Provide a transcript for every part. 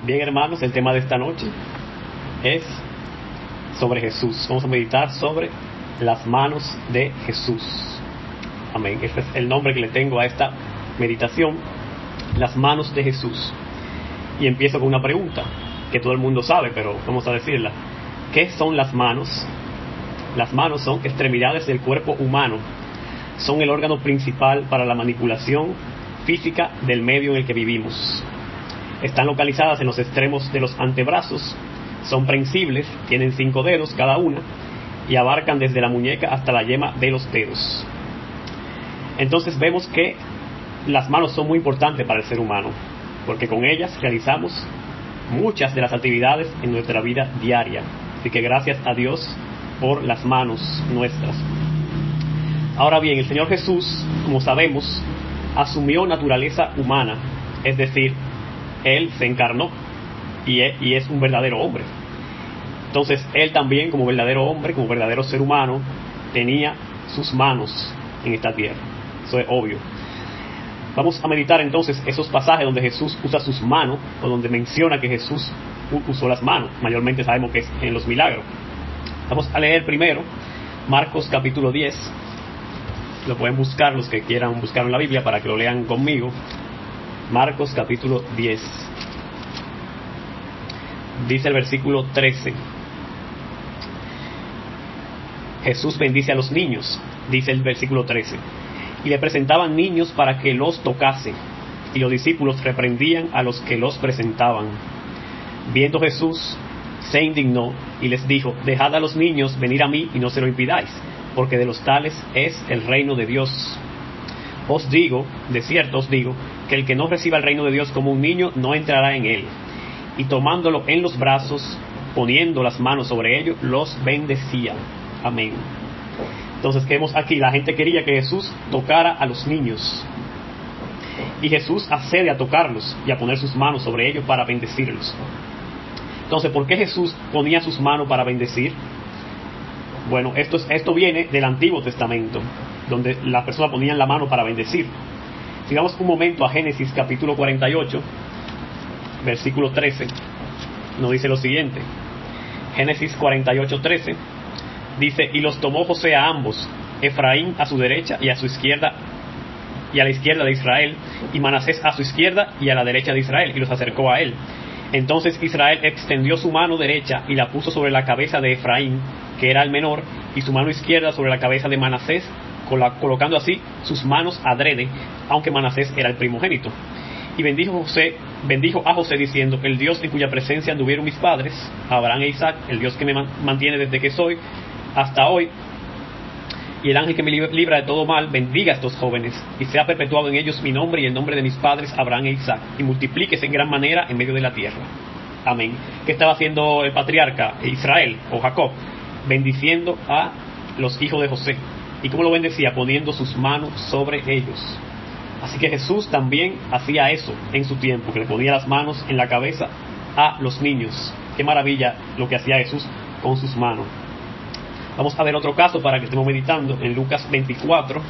Bien, hermanos, el tema de esta noche es sobre Jesús. Vamos a meditar sobre las manos de Jesús. Amén. Este es el nombre que le tengo a esta meditación, las manos de Jesús. Y empiezo con una pregunta que todo el mundo sabe, pero vamos a decirla. ¿Qué son las manos? Las manos son extremidades del cuerpo humano. Son el órgano principal para la manipulación física del medio en el que vivimos. Están localizadas en los extremos de los antebrazos, son prensibles, tienen 5 dedos cada una y abarcan desde la muñeca hasta la yema de los dedos. Entonces vemos que las manos son muy importantes para el ser humano, porque con ellas realizamos muchas de las actividades en nuestra vida diaria. Así que gracias a Dios por las manos nuestras. Ahora bien, el Señor Jesús, como sabemos, asumió naturaleza humana, es decir, Él se encarnó y es un verdadero hombre. Entonces, Él también, como verdadero hombre, como verdadero ser humano, tenía sus manos en esta tierra. Eso es obvio. Vamos a meditar entonces esos pasajes donde Jesús usa sus manos, o donde menciona que Jesús usó las manos. Mayormente sabemos que es en los milagros. Vamos a leer primero Marcos capítulo 10. Lo pueden buscar los que quieran buscar en la Biblia para que lo lean conmigo. Marcos capítulo 10. Dice el versículo 13. Jesús bendice a los niños, dice el versículo 13. Y le presentaban niños para que los tocase, y los discípulos reprendían a los que los presentaban. Viendo Jesús, se indignó y les dijo: dejad a los niños venir a mí y no se lo impidáis, porque de los tales es el reino de Dios. Os digo, de cierto os digo, que el que no reciba el reino de Dios como un niño no entrará en él. Y tomándolo en los brazos, poniendo las manos sobre ellos, los bendecía. Amén. Entonces, ¿qué vemos aquí? La gente quería que Jesús tocara a los niños. Y Jesús accede a tocarlos y a poner sus manos sobre ellos para bendecirlos. Entonces, ¿por qué Jesús ponía sus manos para bendecir? Bueno, esto viene del Antiguo Testamento, donde las personas ponían la mano para bendecir. Si vamos un momento a Génesis capítulo 48, versículo 13, nos dice lo siguiente. Génesis 48, 13, dice: y los tomó José a ambos, Efraín a su derecha y a su izquierda, y a la izquierda de Israel, y Manasés a su izquierda y a la derecha de Israel, y los acercó a él. Entonces Israel extendió su mano derecha y la puso sobre la cabeza de Efraín, que era el menor, y su mano izquierda sobre la cabeza de Manasés, colocando así sus manos adrede, aunque Manasés era el primogénito. Y bendijo a José diciendo: el Dios en cuya presencia anduvieron mis padres, Abraham e Isaac, el Dios que me mantiene desde que soy hasta hoy, y el ángel que me libra de todo mal, bendiga a estos jóvenes, y sea perpetuado en ellos mi nombre y el nombre de mis padres Abraham e Isaac, y multiplíquese en gran manera en medio de la tierra. Amén. ¿Qué estaba haciendo el patriarca Israel o Jacob? Bendiciendo a los hijos de José. ¿Y cómo lo bendecía? Poniendo sus manos sobre ellos. Así que Jesús también hacía eso en su tiempo, que le ponía las manos en la cabeza a los niños. Qué maravilla lo que hacía Jesús con sus manos. Vamos a ver otro caso para que estemos meditando en Lucas 24.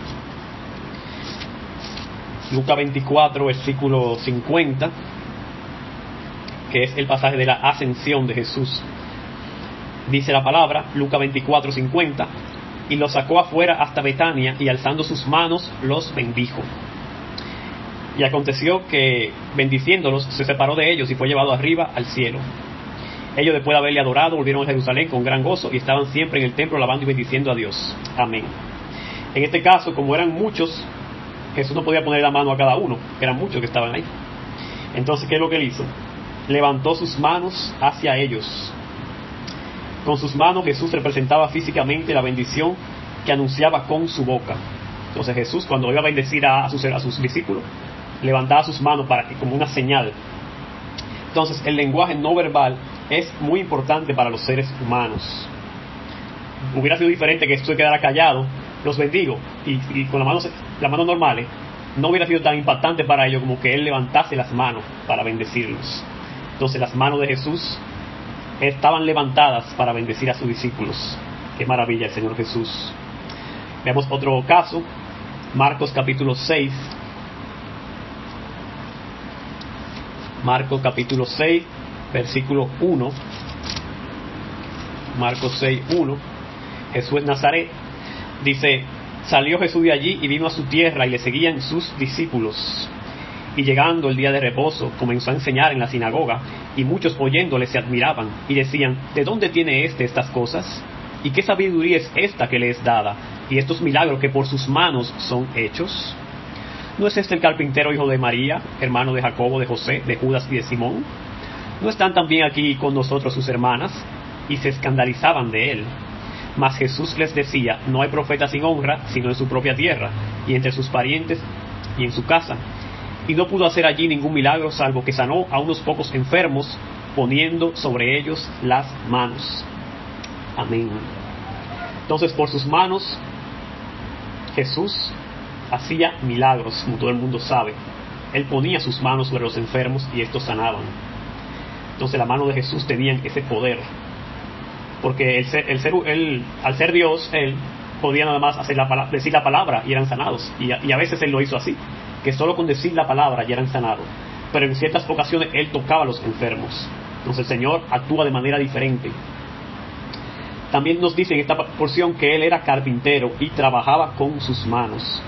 Lucas 24, versículo 50, que es el pasaje de la ascensión de Jesús. Dice la palabra, Lucas 24, 50, y los sacó afuera hasta Betania, y alzando sus manos los bendijo. Y aconteció que, bendiciéndolos, se separó de ellos y fue llevado arriba al cielo. Ellos, después de haberle adorado, volvieron a Jerusalén con gran gozo y estaban siempre en el templo alabando y bendiciendo a Dios. Amén. En este caso, como eran muchos, Jesús no podía poner la mano a cada uno, eran muchos que estaban ahí. Entonces, ¿qué es lo que él hizo? Levantó sus manos hacia ellos. Con sus manos Jesús representaba físicamente la bendición que anunciaba con su boca. Entonces Jesús, cuando iba a bendecir a sus discípulos, levantaba sus manos como una señal. Entonces el lenguaje no verbal es muy importante para los seres humanos. Hubiera sido diferente que Jesús se quedara callado, los bendigo, y con las manos normales, no hubiera sido tan impactante para ellos como que Él levantase las manos para bendecirlos. Entonces las manos de Jesús estaban levantadas para bendecir a sus discípulos. Qué maravilla el Señor Jesús. Veamos otro caso, Marcos capítulo 6. Marcos capítulo 6, versículo 1, Marcos 6, 1, Jesús es Nazaret, dice: salió Jesús de allí y vino a su tierra y le seguían sus discípulos. Y llegando el día de reposo, comenzó a enseñar en la sinagoga, y muchos oyéndole se admiraban, y decían: ¿de dónde tiene estas cosas? ¿Y qué sabiduría es esta que le es dada? ¿Y estos milagros que por sus manos son hechos? ¿No es este el carpintero, hijo de María, hermano de Jacobo, de José, de Judas y de Simón? ¿No están también aquí con nosotros sus hermanas? Y se escandalizaban de él. Mas Jesús les decía: no hay profeta sin honra, sino en su propia tierra, y entre sus parientes, y en su casa. Y no pudo hacer allí ningún milagro, salvo que sanó a unos pocos enfermos, poniendo sobre ellos las manos. Amén. Entonces, por sus manos, Jesús hacía milagros, como todo el mundo sabe. Él ponía sus manos sobre los enfermos y estos sanaban. Entonces, la mano de Jesús tenía ese poder. Porque al ser Dios, Él podía nada más decir la palabra y eran sanados. Y a veces Él lo hizo así, que solo con decir la palabra ya eran sanados. Pero en ciertas ocasiones Él tocaba a los enfermos. Entonces el Señor actúa de manera diferente. También nos dice en esta porción que Él era carpintero y trabajaba con sus manos.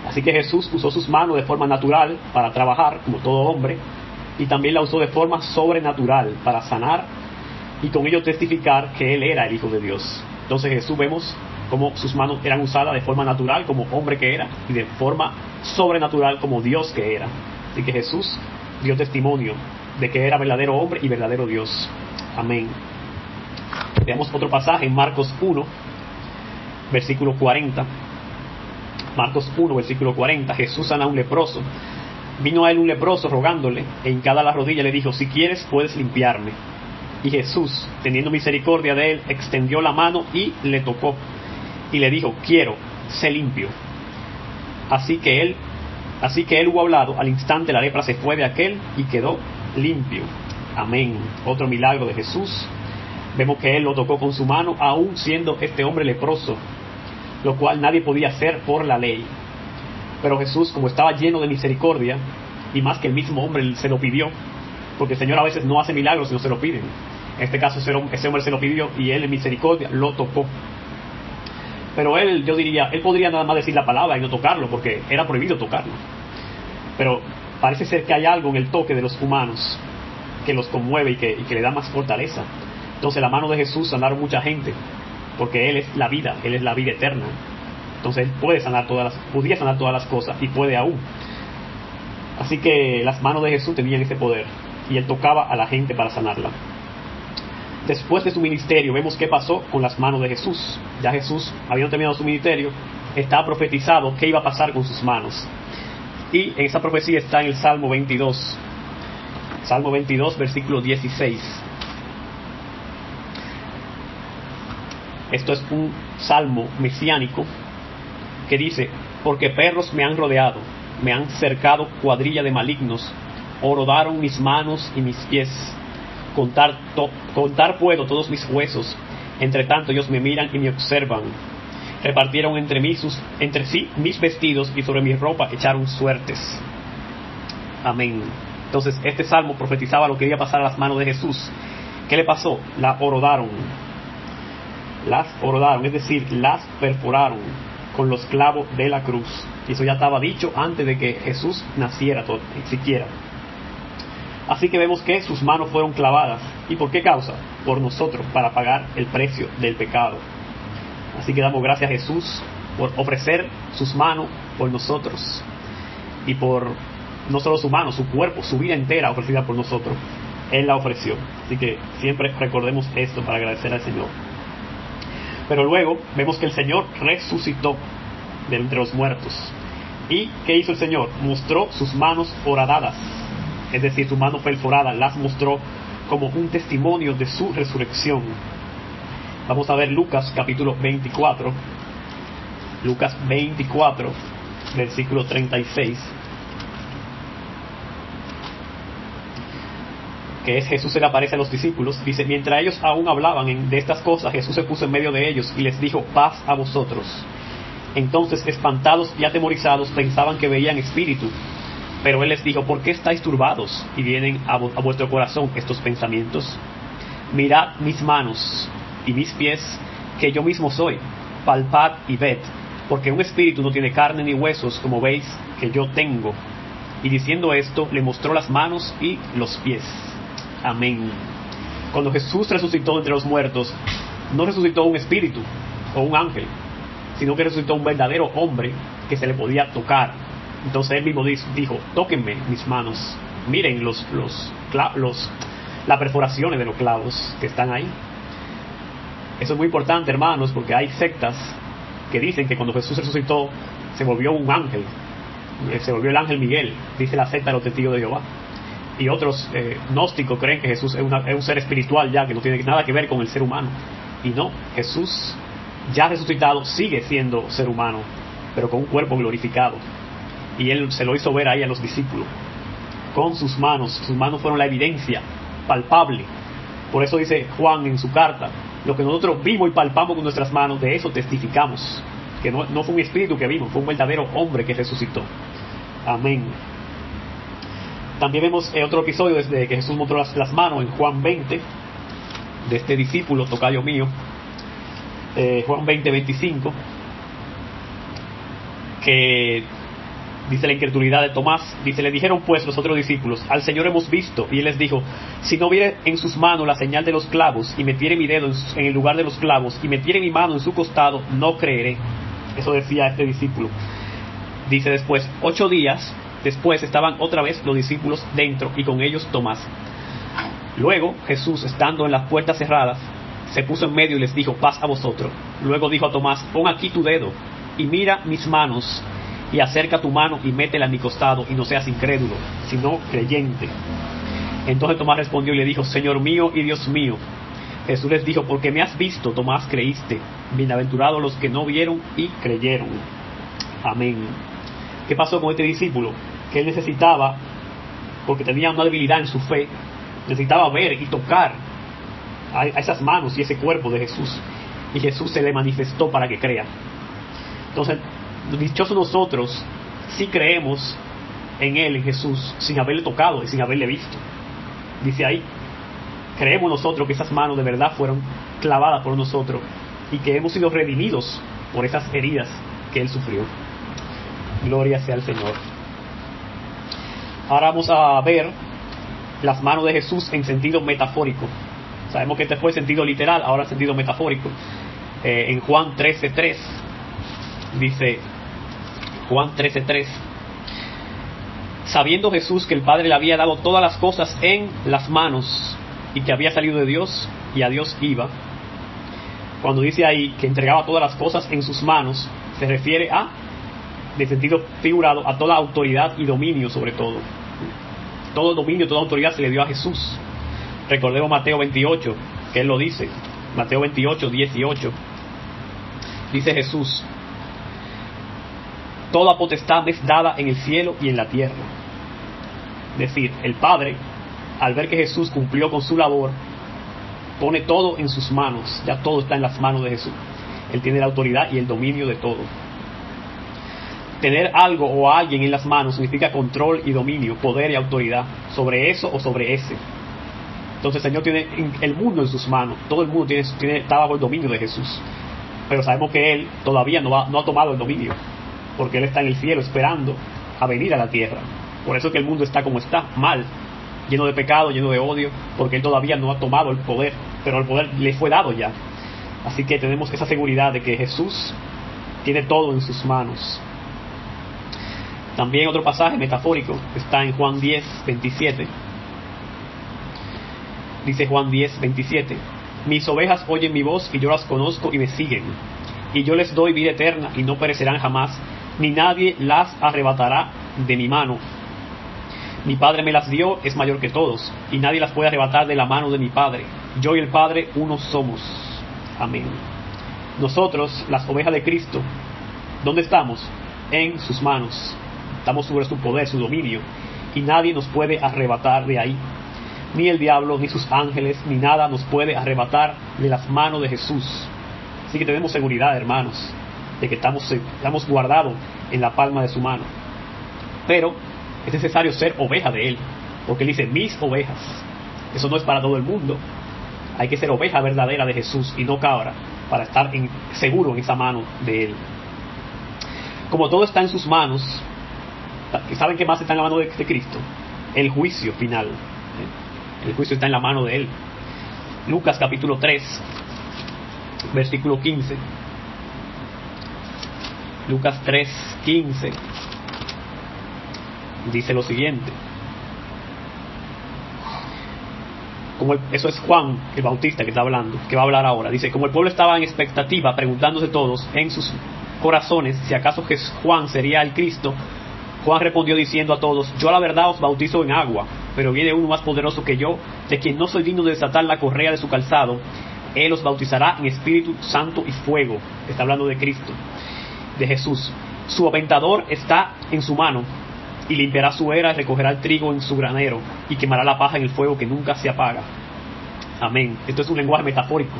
Así que Jesús usó sus manos de forma natural para trabajar, como todo hombre, y también la usó de forma sobrenatural para sanar y con ello testificar que Él era el Hijo de Dios. Entonces Jesús vemos cómo sus manos eran usadas de forma natural como hombre que era, y de forma sobrenatural como Dios que era. Así que Jesús dio testimonio de que era verdadero hombre y verdadero Dios. Amén. Veamos otro pasaje en Marcos 1, versículo 40. Marcos 1, versículo 40. Jesús sana a un leproso. Vino a él un leproso rogándole, e hincada la rodilla le dijo: si quieres puedes limpiarme. Y Jesús, teniendo misericordia de él, extendió la mano y le tocó, y le dijo: quiero, sé limpio. Así que él hubo hablado, al instante la lepra se fue de aquel y quedó limpio. Amén. Otro milagro de Jesús. Vemos que él lo tocó con su mano, aún siendo este hombre leproso, lo cual nadie podía hacer por la ley. Pero Jesús, como estaba lleno de misericordia, y más que el mismo hombre se lo pidió, porque el Señor a veces no hace milagros si no se lo piden. En este caso ese hombre se lo pidió y él en misericordia lo tocó. Pero él podría nada más decir la palabra y no tocarlo, porque era prohibido tocarlo. Pero parece ser que hay algo en el toque de los humanos que los conmueve y que le da más fortaleza. Entonces la mano de Jesús sanaron mucha gente, porque Él es la vida eterna. Entonces Él podía sanar todas las cosas, y puede aún. Así que las manos de Jesús tenían ese poder, y Él tocaba a la gente para sanarla. Después de su ministerio, vemos qué pasó con las manos de Jesús. Ya Jesús, habiendo terminado su ministerio, estaba profetizado qué iba a pasar con sus manos. Y en esa profecía está en el Salmo 22. Salmo 22, versículo 16. Esto es un salmo mesiánico que dice: porque perros me han rodeado, me han cercado cuadrilla de malignos, horodaron mis manos y mis pies. Contar puedo todos mis huesos, entre tanto ellos me miran y me observan. Repartieron entre sí mis vestidos, y sobre mi ropa echaron suertes. Amén. Entonces este salmo profetizaba lo que iba a pasar a las manos de Jesús. ¿Qué le pasó? Las horodaron, es decir, las perforaron con los clavos de la cruz. Y eso ya estaba dicho antes de que Jesús naciera siquiera. Así que vemos que sus manos fueron clavadas. ¿Y por qué causa? Por nosotros, para pagar el precio del pecado. Así que damos gracias a Jesús por ofrecer sus manos por nosotros, y por no solo su mano, su cuerpo, su vida entera ofrecida por nosotros. Él la ofreció. Así que siempre recordemos esto para agradecer al Señor. Pero luego vemos que el Señor resucitó de entre los muertos. ¿Y qué hizo el Señor? Mostró sus manos horadadas, es decir, su mano perforada, las mostró como un testimonio de su resurrección. Vamos a ver Lucas capítulo 24. Lucas 24, versículo 36. Que es Jesús se le aparece a los discípulos. Dice: mientras ellos aún hablaban de estas cosas, Jesús se puso en medio de ellos y les dijo: paz a vosotros. Entonces, espantados y atemorizados, pensaban que veían espíritu, Pero él les dijo: ¿por qué estáis turbados y vienen a vuestro corazón estos pensamientos? Mirad mis manos y mis pies, que yo mismo soy. Palpad y ved, porque un espíritu no tiene carne ni huesos, como veis que yo tengo. Y diciendo esto, le mostró las manos y los pies. Amén. Cuando Jesús resucitó entre los muertos, no resucitó un espíritu o un ángel, sino que resucitó un verdadero hombre que se le podía tocar. Entonces él mismo dijo: tóquenme mis manos, miren las perforaciones de los clavos que están ahí. Eso es muy importante, hermanos, porque hay sectas que dicen que cuando Jesús resucitó se volvió un ángel, se volvió el ángel Miguel, dice la secta de los testigos de Jehová. Y otros gnósticos creen que Jesús es un ser espiritual ya, que no tiene nada que ver con el ser humano. Y no, Jesús ya resucitado sigue siendo ser humano, pero con un cuerpo glorificado. Y él se lo hizo ver ahí a los discípulos con sus manos fueron la evidencia palpable. Por eso dice Juan en su carta: lo que nosotros vimos y palpamos con nuestras manos, de eso testificamos, que no fue un espíritu que vimos, fue un verdadero hombre que resucitó. Amén. También vemos otro episodio desde que Jesús mostró las manos en Juan 20, de este discípulo tocayo mío, Juan 20:25, que dice la incredulidad de Tomás. Dice: le dijeron pues los otros discípulos: al Señor hemos visto. Y él les dijo: si no viere en sus manos la señal de los clavos, y metiere mi dedo en el lugar de los clavos, y metiere mi mano en su costado, no creeré. Eso decía este discípulo. Dice después: 8 días después estaban otra vez los discípulos dentro, y con ellos Tomás. Luego Jesús, estando en las puertas cerradas, se puso en medio y les dijo: paz a vosotros. Luego dijo a Tomás: pon aquí tu dedo y mira mis manos, y acerca tu mano y métela en mi costado, y no seas incrédulo, sino creyente. Entonces Tomás respondió y le dijo: Señor mío y Dios mío. Jesús les dijo: porque me has visto, Tomás, creíste. Bienaventurados los que no vieron y creyeron. Amén. ¿Qué pasó con este discípulo? Que él necesitaba, porque tenía una debilidad en su fe, necesitaba ver y tocar a esas manos y ese cuerpo de Jesús, y Jesús se le manifestó para que crea. Entonces, dichosos nosotros si creemos en Él, en Jesús, sin haberle tocado y sin haberle visto. Dice ahí: creemos nosotros que esas manos de verdad fueron clavadas por nosotros, y que hemos sido redimidos por esas heridas que Él sufrió. Gloria sea al Señor. Ahora vamos a ver las manos de Jesús en sentido metafórico. Sabemos que este fue el sentido literal, ahora el sentido metafórico. En Juan 13:3 dice, Juan 13:3: sabiendo Jesús que el Padre le había dado todas las cosas en las manos, y que había salido de Dios y a Dios iba. Cuando dice ahí que entregaba todas las cosas en sus manos, se refiere a, de sentido figurado, a toda autoridad y dominio sobre todo. Todo dominio, toda autoridad se le dio a Jesús. Recordemos Mateo 28, que Él lo dice. Mateo 28:18. Dice Jesús: toda potestad me es dada en el cielo y en la tierra. Es decir, el Padre, al ver que Jesús cumplió con su labor, pone todo en sus manos. Ya todo está en las manos de Jesús. Él tiene la autoridad y el dominio de todo. Tener algo o a alguien en las manos significa control y dominio, poder y autoridad sobre eso o sobre ese. Entonces el Señor tiene el mundo en sus manos. Todo el mundo está bajo el dominio de Jesús. Pero sabemos que Él todavía no ha tomado el dominio, porque Él está en el cielo esperando a venir a la tierra. Por eso es que el mundo está como está, mal, lleno de pecado, lleno de odio, porque Él todavía no ha tomado el poder, pero el poder le fue dado ya. Así que tenemos esa seguridad de que Jesús tiene todo en sus manos. También otro pasaje metafórico está en Juan 10:27. Dice Juan 10:27: mis ovejas oyen mi voz, y yo las conozco y me siguen, y yo les doy vida eterna, y no perecerán jamás, ni nadie las arrebatará de mi mano. Mi Padre me las dio, es mayor que todos, y nadie las puede arrebatar de la mano de mi Padre. Yo y el Padre uno somos. Amén. Nosotros, las ovejas de Cristo, ¿dónde estamos? En sus manos. Estamos sobre su poder, su dominio, y nadie nos puede arrebatar de ahí. Ni el diablo, ni sus ángeles, ni nada nos puede arrebatar de las manos de Jesús. Así que tenemos seguridad, hermanos, de que estamos guardados en la palma de su mano. Pero Es necesario ser oveja de Él, porque Él dice, mis ovejas. Eso no es para todo el mundo. Hay que ser oveja verdadera de Jesús y no cabra, para estar seguro en esa mano de Él. Como todo está en sus manos, ¿saben qué más está en la mano de Cristo? El juicio final. El juicio está en la mano de Él. Lucas capítulo 3, versículo 15. Lucas 3, 15. Dice lo siguiente. Eso es Juan el Bautista que está hablando, que va a hablar ahora. Dice, como el pueblo estaba en expectativa, preguntándose todos en sus corazones si acaso Juan sería el Cristo, Juan respondió diciendo a todos, yo a la verdad os bautizo en agua, pero viene uno más poderoso que yo, de quien no soy digno de desatar la correa de su calzado. Él os bautizará en Espíritu Santo y fuego. Está hablando de Cristo, de Jesús. Su aventador está en su mano, y limpiará su era y recogerá el trigo en su granero, y quemará la paja en el fuego que nunca se apaga. Amén. Esto es un lenguaje metafórico.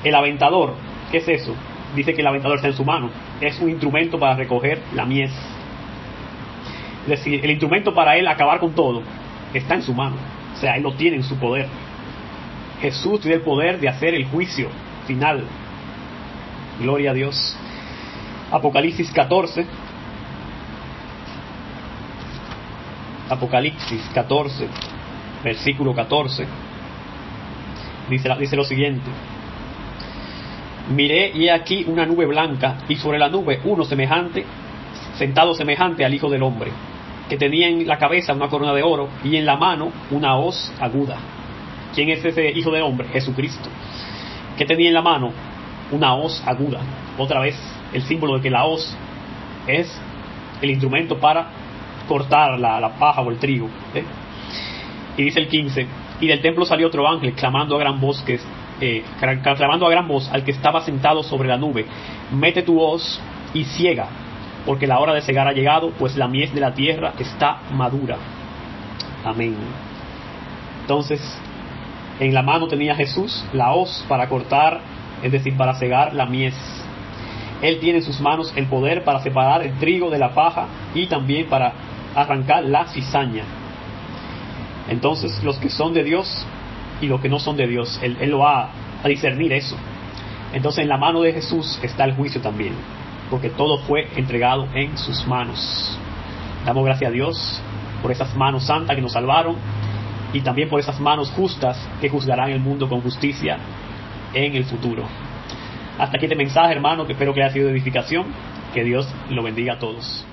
El aventador, ¿qué es eso? Dice que el aventador está en su mano. Es un instrumento para recoger la mies. Es decir, el instrumento para él acabar con todo está en su mano. O sea, él lo tiene en su poder. Jesús tiene el poder de hacer el juicio final. Gloria a Dios. Apocalipsis 14. Apocalipsis 14, versículo 14. Dice lo siguiente. Miré y he aquí una nube blanca, y sobre la nube uno sentado semejante al Hijo del Hombre, que tenía en la cabeza una corona de oro y en la mano una hoz aguda. ¿Quién es ese Hijo del Hombre? Jesucristo. Que tenía en la mano una hoz aguda. Otra vez el símbolo de que la hoz es el instrumento para cortar la paja o el trigo. Y dice el 15, y del templo salió otro ángel clamando a gran voz al que estaba sentado sobre la nube, mete tu hoz y ciega, porque la hora de cegar ha llegado, pues la mies de la tierra está madura. Amén. Entonces, en la mano tenía Jesús la hoz para cortar, es decir, para cegar la mies. Él tiene en sus manos el poder para separar el trigo de la paja y también para arrancar la cizaña. Entonces, los que son de Dios y los que no son de Dios, Él lo va a discernir eso. Entonces, en la mano de Jesús está el juicio también, porque todo fue entregado en sus manos. Damos gracias a Dios por esas manos santas que nos salvaron y también por esas manos justas que juzgarán el mundo con justicia en el futuro. Hasta aquí este mensaje, hermano, que espero que haya sido de edificación. Que Dios lo bendiga a todos.